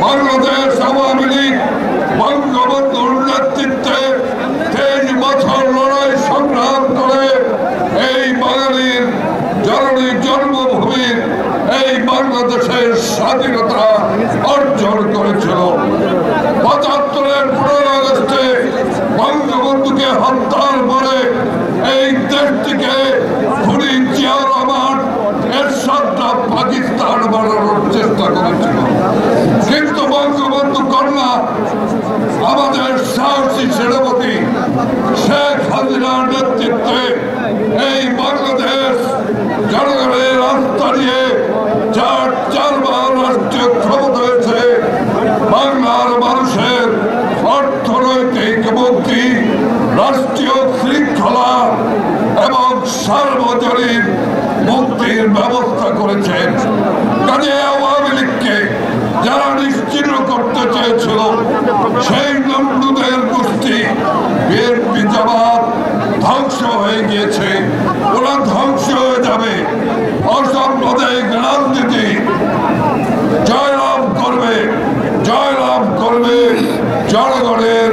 বাংলাদেশ আওয়ামী লীগ বঙ্গবন্ধুর নেতৃত্বে 3 বছর লড়াই সংগ্রাম করে এই বাঙালির জননী জন্মভূমির এই বাংলাদেশের স্বাধীনতা অর্জন করেছিল। ৭৫-এর 15 আগস্টে বঙ্গবন্ধুকে হত্যার পরে এই দেশটিকে খুনি জিয়া রহমান এরশাদরা পাকিস্তান বানানোর চেষ্টা করেছিল, কিন্তু বঙ্গবন্ধু কন্যা আমাদের সাহসী সেনাপতি শেখ হাসিনার নেতৃত্বে এই বাংলাদেশ জনগণের রাস্তা নিয়ে 4বার রাষ্ট্রীয় ক্ষমতা হয়েছে। বাংলার মানুষের অর্থনৈতিক মুক্তি, রাষ্ট্রীয় শৃঙ্খলা এবং সার্বজনীন মুক্তির ব্যবস্থা করেছেন। কাজে আওয়ামী লীগকে যারা নিশ্চিহ্ন করতে চেয়েছিল সেই নমরুদের গোষ্ঠী বিএনপি জামাত ধ্বংস হয়ে গিয়েছে, ওরা ধ্বংস হয়ে যাবে। অসাম্প্রদায়িক রাজনীতি জয়লাভ করবে, জয়লাভ করবে জনগণের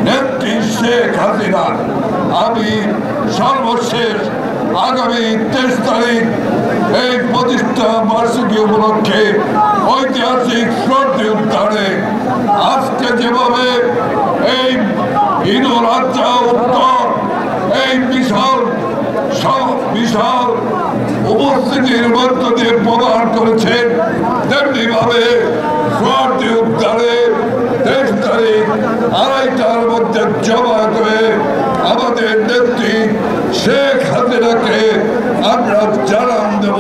নেত্রী শেখ হাসিনা। আমি সর্বশেষ আগামী 23 তারিখ এই প্রতিষ্ঠা বার্ষিকী উপলক্ষে ঐতিহাসিক শহীদ উদ্যানে আজকে যেভাবে এই ঈদুল আজহা উত্তর এই বিশাল উপস্থিতির মধ্য দিয়ে প্রদান করেছেন, তেমনি ভাবে শহীদ উদ্যানে 23 তারিখ 2:30টার মধ্যে জমা করে আমাদের নেত্রী শেখ হাসিনাকে আমরা জানান দেব।